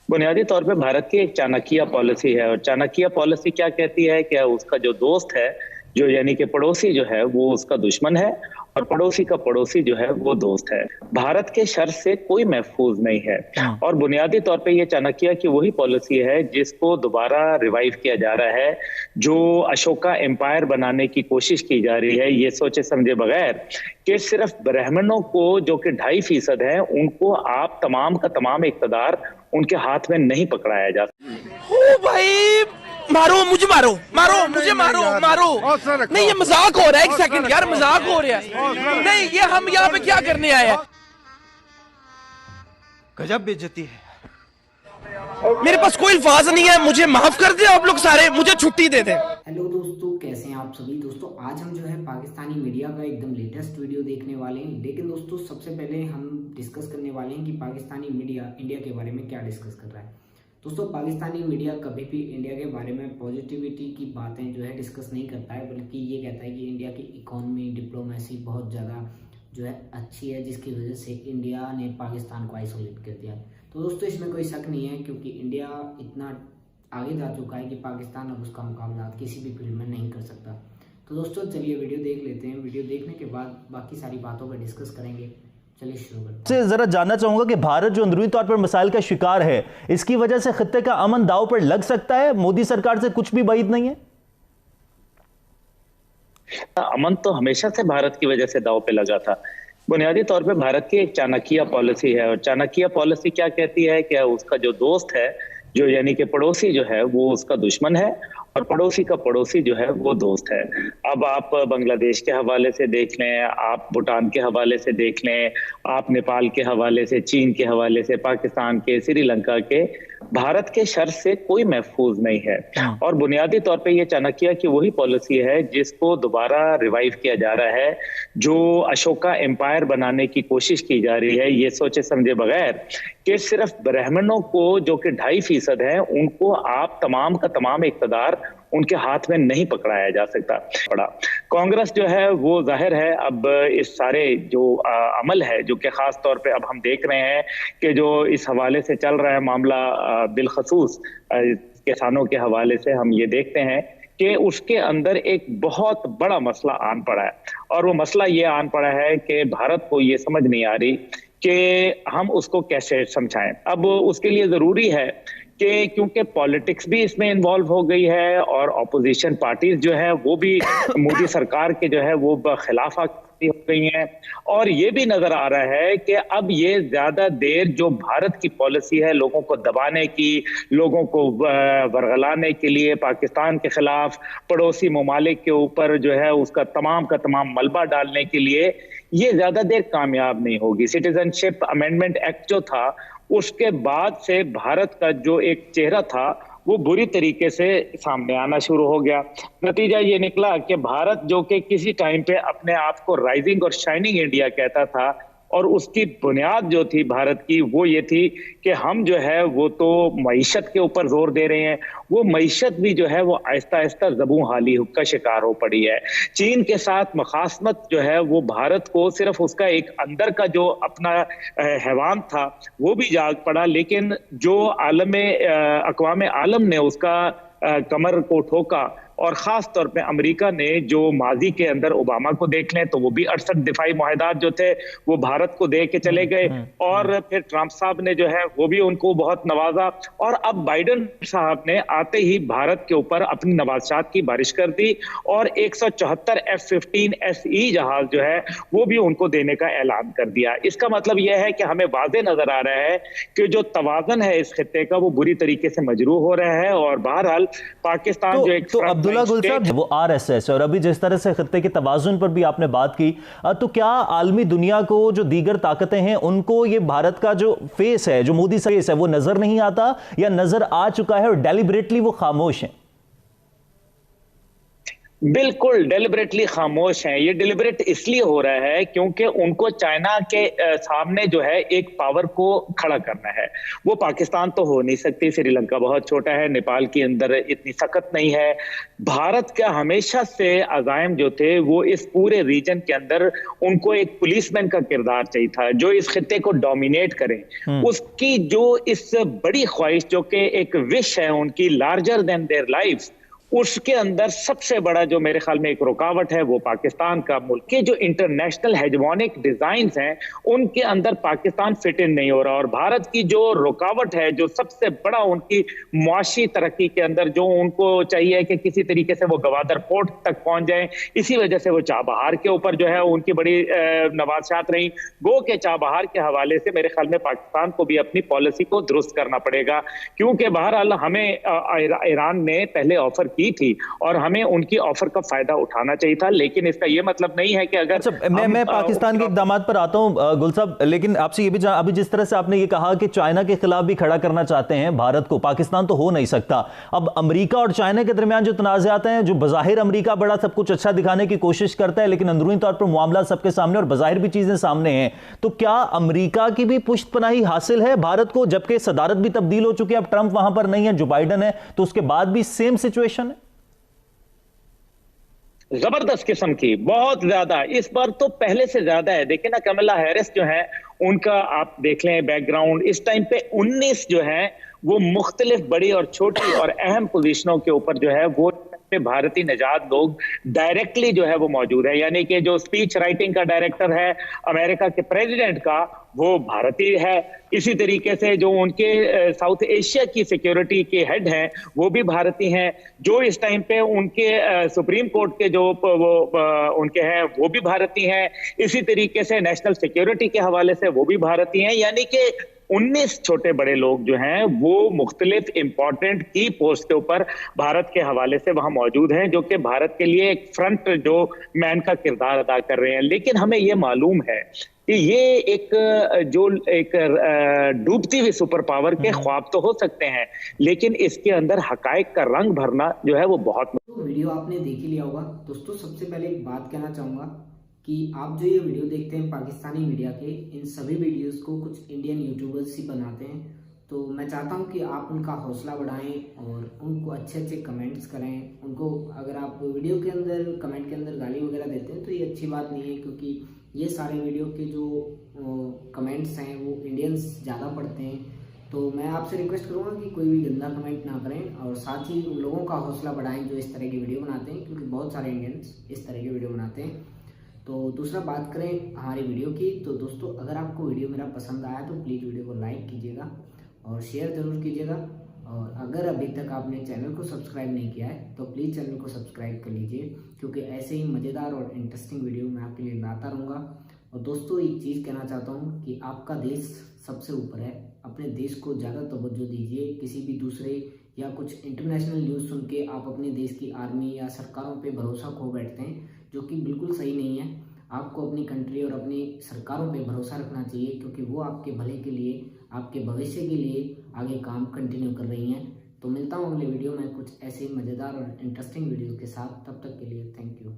बुनियादी तौर पे भारत की एक चाणक्य पॉलिसी है और चाणक्य पॉलिसी क्या कहती है कि उसका जो दोस्त है, जो यानी कि पड़ोसी जो है वो उसका दुश्मन है और पड़ोसी का पड़ोसी जो है वो दोस्त है। भारत के शर से कोई महफूज नहीं है और बुनियादी तौर पे ये चाणक्य की वही पॉलिसी है जिसको दोबारा रिवाइव किया जा रहा है। जो अशोका एम्पायर बनाने की कोशिश की जा रही है ये सोचे समझे बगैर कि सिर्फ ब्राह्मणों को जो कि 2.5% है उनको आप तमाम का तमाम इक़्तिदार उनके हाथ में नहीं पकड़ाया जा सकता। ओ भाई मारो मुझे, मारो मारो मुझे, मारो मारो। नहीं ये मजाक हो रहा है, एक सेकंड यार, मजाक हो रहा है। नहीं ये हम यहाँ पे क्या करने आए हैं? गजब बेइज्जती है। मेरे पास कोई अल्फाज नहीं है, मुझे माफ कर दे आप लोग सारे, मुझे छुट्टी दे दें। हेलो दोस्तों, कैसे हैं आप सभी। दोस्तों आज हम जो है पाकिस्तानी मीडिया का एकदम लेटेस्ट वीडियो देखने वाले हैं। लेकिन दोस्तों सबसे पहले हम डिस्कस करने वाले हैं कि पाकिस्तानी मीडिया इंडिया के बारे में क्या डिस्कस कर रहा है। दोस्तों पाकिस्तानी मीडिया कभी भी इंडिया के बारे में पॉजिटिविटी की बातें जो है डिस्कस नहीं करता है, बल्कि ये कहता है कि इंडिया की इकोनॉमी डिप्लोमेसी बहुत ज़्यादा जो है अच्छी है, जिसकी वजह से इंडिया ने पाकिस्तान को आइसोलेट कर दिया। तो दोस्तों इसमें कोई शक नहीं है, क्योंकि इंडिया इतना आगे जा चुका है कि पाकिस्तान अब उसका मुकाबला किसी भी फील्ड में नहीं कर सकता। तो दोस्तों चलिए वीडियो देख लेते हैं। वीडियो देखने के बाद बाकी सारी बातों पर डिस्कस करेंगे। चलिए शुरू करते हैं। जरा जानना चाहूंगा कि भारत जो अंदरूनी तौर पर मसाइल का शिकार है, इसकी वजह से खित्ते का अमन दांव पर लग सकता है? मोदी सरकार से कुछ भी बाइद नहीं है। अमन तो हमेशा से भारत की वजह से दांव पे लगा था। बुनियादी तौर पे भारत की एक चाणक्य पॉलिसी है और चाणक्य पॉलिसी क्या कहती है कि उसका जो दोस्त है, जो यानी कि पड़ोसी जो है वो उसका दुश्मन है और पड़ोसी का पड़ोसी जो है वो दोस्त है। अब आप बांग्लादेश के हवाले से देख लें, आप भूटान के हवाले से देख लें, आप नेपाल के हवाले से, चीन के हवाले से, पाकिस्तान के, श्रीलंका के, भारत के शर से कोई महफूज नहीं है। और बुनियादी तौर पे ये चाणक्य की वही पॉलिसी है जिसको दोबारा रिवाइव किया जा रहा है। जो अशोका एम्पायर बनाने की कोशिश की जा रही है ये सोचे समझे बगैर कि सिर्फ ब्राह्मणों को जो कि 2.5% है उनको आप तमाम का तमाम इक़्तिदार उनके हाथ में नहीं पकड़ाया जा सकता। पड़ा कांग्रेस जो है वो जाहिर है अब इस सारे जो अमल है जो कि खास तौर पे अब हम देख रहे हैं कि जो इस हवाले से चल रहा है मामला, बिलखसूस किसानों के हवाले से हम ये देखते हैं कि उसके अंदर एक बहुत बड़ा मसला आन पड़ा है और वो मसला ये आन पड़ा है कि भारत को ये समझ नहीं आ रही कि हम उसको कैसे समझाएं। अब उसके लिए जरूरी है कि क्योंकि पॉलिटिक्स भी इसमें इन्वॉल्व हो गई है और ऑपोजिशन पार्टीज जो है वो भी मोदी सरकार के जो है वो खिलाफ हो गई हैं और ये भी नजर आ रहा है कि अब ये ज्यादा देर जो भारत की पॉलिसी है लोगों को दबाने की, लोगों को वरगलाने के लिए, पाकिस्तान के खिलाफ पड़ोसी ममालिक के ऊपर जो है उसका तमाम का तमाम मलबा डालने के लिए, ये ज्यादा देर कामयाब नहीं होगी। सिटीजनशिप अमेंडमेंट एक्ट जो था उसके बाद से भारत का जो एक चेहरा था वो बुरी तरीके से सामने आना शुरू हो गया। नतीजा ये निकला कि भारत जो कि किसी टाइम पे अपने आप को राइजिंग और शाइनिंग इंडिया कहता था और उसकी बुनियाद जो थी भारत की वो ये थी कि हम जो है वो तो मईशत के ऊपर जोर दे रहे हैं, वो मईशत भी जो है वो आहिस्ता आहिस्ता ज़बूं हाली का शिकार हो पड़ी है। चीन के साथ मुखासमत जो है वो भारत को सिर्फ उसका एक अंदर का जो अपना हैवान था वो भी जाग पड़ा, लेकिन जो अक़वाम आलम ने उसका कमर को ठोका और खास तौर पे अमेरिका ने जो माजी के अंदर ओबामा को देख लें तो वो भी 68 दिफाई मुआहदात जो थे वो भारत को दे के चले गए और फिर ट्रंप साहब ने जो है वो भी उनको बहुत नवाजा और अब बाइडन साहब ने आते ही भारत के ऊपर अपनी नवाजात की बारिश कर दी और 174 F-15 SE जहाज जो है वो भी उनको देने का ऐलान कर दिया। इसका मतलब यह है कि हमें वाज़े नजर आ रहा है कि जो तवाज़ुन है इस खित्ते का वो बुरी तरीके से मजरूह हो रहा है और बहरहाल पाकिस्तान जो एक अब्दुल्ला गुल साहब वो आरएसएस और अभी जिस तरह से खित्ते के तवाज़ुन पर भी आपने बात की, तो क्या आलमी दुनिया को जो दीगर ताकतें हैं उनको ये भारत का जो फेस है, जो मोदी फेस है, वो नजर नहीं आता या नजर आ चुका है और डेलिबरेटली वो खामोश हैं? बिल्कुल डेलिबरेटली खामोश हैं। ये डेलिबरेट इसलिए हो रहा है क्योंकि उनको चाइना के सामने जो है एक पावर को खड़ा करना है। वो पाकिस्तान तो हो नहीं सकती, श्रीलंका बहुत छोटा है, नेपाल के अंदर इतनी सख्त नहीं है। भारत का हमेशा से अज़ाइम जो थे वो इस पूरे रीजन के अंदर उनको एक पुलिसमैन का किरदार चाहिए था जो इस खित्ते को डोमिनेट करे। उसकी जो इस बड़ी ख्वाहिश जो कि एक विश है उनकी, लार्जर देन देयर लाइफ, उसके अंदर सबसे बड़ा जो मेरे ख्याल में एक रुकावट है वो पाकिस्तान का मुल्क के जो इंटरनेशनल हेजमोनिक डिजाइन्स हैं उनके अंदर पाकिस्तान फिट इन नहीं हो रहा। और भारत की जो रुकावट है, जो सबसे बड़ा उनकी मुआशी तरक्की के अंदर जो उनको चाहिए कि किसी तरीके से वो गवादर पोर्ट तक पहुंच जाए, इसी वजह से वो चाबहार के ऊपर जो है उनकी बड़ी नवाजात रही। गो के चाबहार के हवाले से मेरे ख्याल में पाकिस्तान को भी अपनी पॉलिसी को दुरुस्त करना पड़ेगा, क्योंकि बहरहाल हमें ईरान ने पहले ऑफर की थी और हमें उनकी ऑफर का फायदा उठाना चाहिए था। लेकिन इसका यह मतलब नहीं है कि अगर अच्छा, मैं पाकिस्तान के इक़दामात पर आता हूं गुल साहब, लेकिन आपसे ये भी अभी जिस तरह से आपने ये कहा कि चाइना के खिलाफ भी खड़ा करना चाहते हैं भारत को, पाकिस्तान तो हो नहीं सकता। अब अमेरिका और चाइना के दरमियान जो तनाज़ात हैं, जो बज़ाहिर अमेरिका बड़ा सब कुछ अच्छा दिखाने की कोशिश करता है लेकिन अंदरूनी तौर पर मामला सबके सामने और बज़ाहिर भी चीजें सामने हैं, तो क्या अमेरिका की भी पुष्टपनाही हासिल है भारत को, जबकि सदारत भी तब्दील हो चुकी है, अब ट्रंप वहां पर नहीं है, जो बाइडन है, तो उसके बाद भी सेम सिचुएशन है? जबरदस्त किस्म की, बहुत ज्यादा, इस बार तो पहले से ज्यादा है। देखिए ना, कमला हैरिस जो है उनका आप देख लें बैकग्राउंड, इस टाइम पे 19 जो है वो मुख्तलिफ बड़ी और छोटी और अहम पोजीशनों के ऊपर जो है वो भारतीय निजात लोग डायरेक्टली जो है वो मौजूद है। यानी कि जो स्पीच राइटिंग का डायरेक्टर है अमेरिका के प्रेसिडेंट का, वो भारतीय है। इसी तरीके से जो उनके साउथ एशिया की सिक्योरिटी के हेड हैं वो भी भारतीय हैं। जो इस टाइम पे उनके सुप्रीम कोर्ट के जो उनके हैं वो भी भारतीय हैं। इसी तरीके से नेशनल सिक्योरिटी के हवाले से वो भी भारतीय हैं। यानी कि 19 छोटे बड़े लोग जो हैं वो मुख्तलिफ इंपॉर्टेंट की पोस्ट के ऊपर भारत के हवाले से वहां मौजूद हैं, जो कि भारत के लिए एक फ्रंट जो मैन का किरदार अदा कर रहे हैं। लेकिन हमें यह मालूम है कि ये एक डूबती हुई सुपर पावर के ख्वाब तो हो सकते हैं, लेकिन इसके अंदर हकायक का रंग भरना जो है वो बहुत। तो वीडियो आपने देख ही लिया होगा दोस्तों। सबसे पहले एक बात कहना चाहूंगा कि आप जो ये वीडियो देखते हैं पाकिस्तानी मीडिया के, इन सभी वीडियोस को कुछ इंडियन यूट्यूबर्स ही बनाते हैं। तो मैं चाहता हूं कि आप उनका हौसला बढ़ाएं और उनको अच्छे अच्छे कमेंट्स करें। उनको अगर आप वीडियो के अंदर कमेंट के अंदर गाली वगैरह देते हैं तो ये अच्छी बात नहीं है, क्योंकि ये सारे वीडियो के जो कमेंट्स हैं वो इंडियंस ज़्यादा पढ़ते हैं। तो मैं आपसे रिक्वेस्ट करूंगा कि कोई भी गंदा कमेंट ना करें और साथ ही उन लोगों का हौसला बढ़ाएं जो इस तरह की वीडियो बनाते हैं, क्योंकि बहुत सारे इंडियंस इस तरह की वीडियो बनाते हैं। तो दूसरा बात करें हमारी वीडियो की, तो दोस्तों अगर आपको वीडियो मेरा पसंद आया तो प्लीज़ वीडियो को लाइक कीजिएगा और शेयर ज़रूर कीजिएगा। और अगर अभी तक आपने चैनल को सब्सक्राइब नहीं किया है तो प्लीज़ चैनल को सब्सक्राइब कर लीजिए, क्योंकि ऐसे ही मज़ेदार और इंटरेस्टिंग वीडियो मैं आपके लिए लाता रहूँगा। और दोस्तों एक चीज़ कहना चाहता हूँ कि आपका देश सबसे ऊपर है, अपने देश को ज़्यादा तवज्जो दीजिए। किसी भी दूसरे या कुछ इंटरनेशनल न्यूज़ सुन के आप अपने देश की आर्मी या सरकारों पे भरोसा खो बैठते हैं, जो कि बिल्कुल सही नहीं है। आपको अपनी कंट्री और अपनी सरकारों पे भरोसा रखना चाहिए, क्योंकि वो आपके भले के लिए, आपके भविष्य के लिए आगे काम कंटिन्यू कर रही हैं। तो मिलता हूँ अगले वीडियो में कुछ ऐसे ही मज़ेदार और इंटरेस्टिंग वीडियो के साथ। तब तक के लिए थैंक यू।